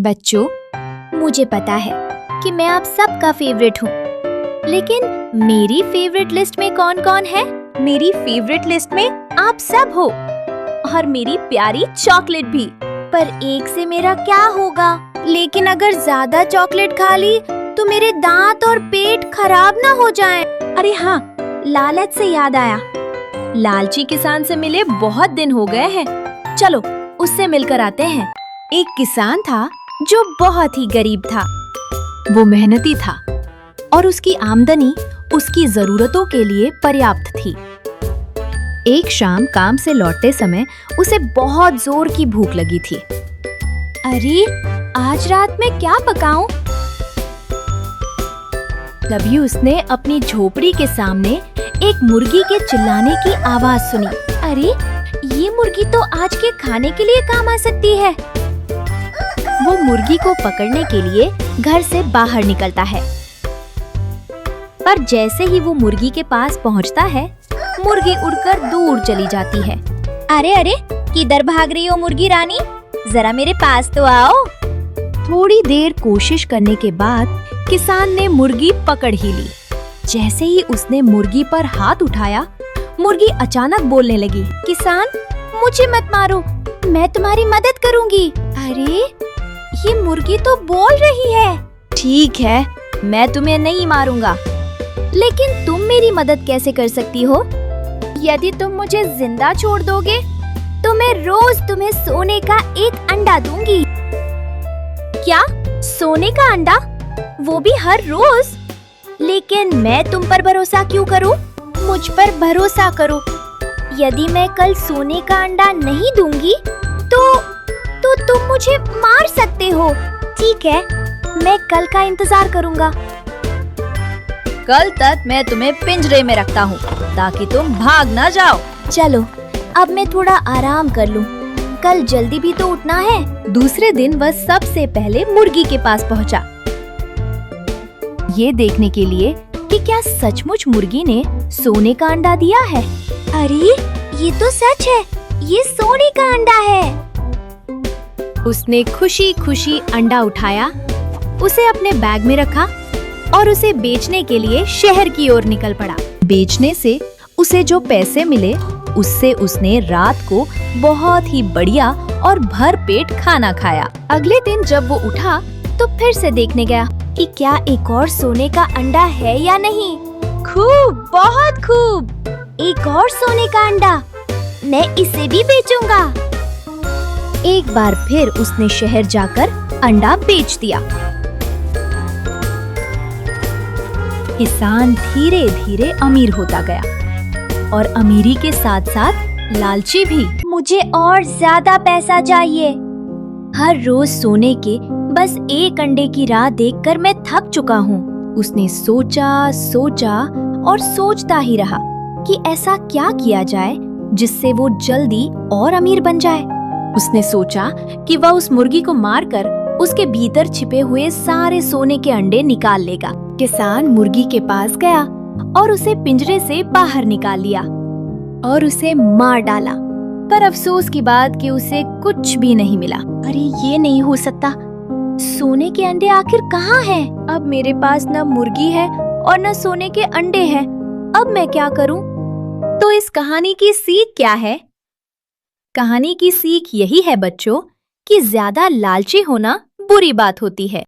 बच्चों, मुझे पता है कि मैं आप सबका फेवरेट हूँ, लेकिन मेरी फेवरेट लिस्ट में कौन कौन है? मेरी फेवरेट लिस्ट में आप सब हो और मेरी प्यारी चॉकलेट भी। पर एक से मेरा क्या होगा? लेकिन अगर ज्यादा चॉकलेट खा ली तो मेरे दांत और पेट खराब ना हो जाएं। अरे हाँ, लालच से याद आया, लालची किसान से मिले बहुत दिन हो गए हैं। चलो उससे मिलकर आते हैं। एक किसान था जो बहुत ही गरीब था। वो मेहनती था और उसकी आमदनी उसकी जरूरतों के लिए पर्याप्त थी। एक शाम काम से लौटते समय उसे बहुत जोर की भूख लगी थी। अरे आज रात में क्या पकाऊं? तभी उसने अपनी झोपड़ी के सामने एक मुर्गी के चिल्लाने की आवाज सुनी। अरे ये मुर्गी तो आज के खाने के लिए काम आ सकती है। वो मुर्गी को पकड़ने के लिए घर से बाहर निकलता है, पर जैसे ही वो मुर्गी के पास पहुंचता है, मुर्गी उड़कर दूर चली जाती है। अरे अरे, किधर भाग रही हो मुर्गी रानी? जरा मेरे पास तो आओ। थोड़ी देर कोशिश करने के बाद किसान ने मुर्गी पकड़ ही ली। जैसे ही उसने मुर्गी पर हाथ उठाया, मुर्गी अचानक बोलने लगी, किसान मुझे मत मारो, मैं तुम्हारी मदद करूंगी। अरे ये मुर्गी तो बोल रही है। ठीक है, मैं तुम्हें नहीं मारूंगा, लेकिन तुम मेरी मदद कैसे कर सकती हो? यदि तुम मुझे जिंदा छोड़ दोगे तो मैं रोज तुम्हें सोने का एक अंडा दूंगी। क्या? सोने का अंडा? वो भी हर रोज? लेकिन मैं तुम पर भरोसा क्यों करूं? मुझ पर भरोसा करो। यदि मैं कल सोने का अंडा नहीं दूंगी तो तुम मुझे मार सकते हो। ठीक है, मैं कल का इंतजार करूंगा। कल तक मैं तुम्हें पिंजरे में रखता हूँ ताकि तुम भाग ना जाओ। चलो अब मैं थोड़ा आराम कर लूँ, कल जल्दी भी तो उठना है। दूसरे दिन वह सबसे पहले मुर्गी के पास पहुँचा, ये देखने के लिए कि क्या सचमुच मुर्गी ने सोने का अंडा दिया है। अरे ये तो सच है, ये सोने का अंडा है। उसने खुशी खुशी अंडा उठाया, उसे अपने बैग में रखा और उसे बेचने के लिए शहर की ओर निकल पड़ा। बेचने से उसे जो पैसे मिले, उससे उसने रात को बहुत ही बढ़िया और भर पेट खाना खाया। अगले दिन जब वो उठा तो फिर से देखने गया कि क्या एक और सोने का अंडा है या नहीं। खूब, बहुत खूब, एक और सोने का अंडा, मैं इसे भी बेचूंगा। एक बार फिर उसने शहर जाकर अंडा बेच दिया। किसान धीरे धीरे अमीर होता गया और अमीरी के साथ साथ लालची भी। मुझे और ज्यादा पैसा चाहिए। हर रोज सोने के बस एक अंडे की राह देखकर मैं थक चुका हूँ। उसने सोचा सोचा और सोचता ही रहा कि ऐसा क्या किया जाए जिससे वो जल्दी और अमीर बन जाए। उसने सोचा कि वह उस मुर्गी को मारकर उसके भीतर छिपे हुए सारे सोने के अंडे निकाल लेगा। किसान मुर्गी के पास गया और उसे पिंजरे से बाहर निकाल लिया और उसे मार डाला। पर अफसोस की बात कि उसे कुछ भी नहीं मिला। अरे ये नहीं हो सकता, सोने के अंडे आखिर कहाँ हैं? अब मेरे पास न मुर्गी है और न सोने के अंडे हैं। अब मैं क्या करूं? तो इस कहानी की सीख क्या है? कहानी की सीख यही है बच्चों कि ज्यादा लालची होना बुरी बात होती है।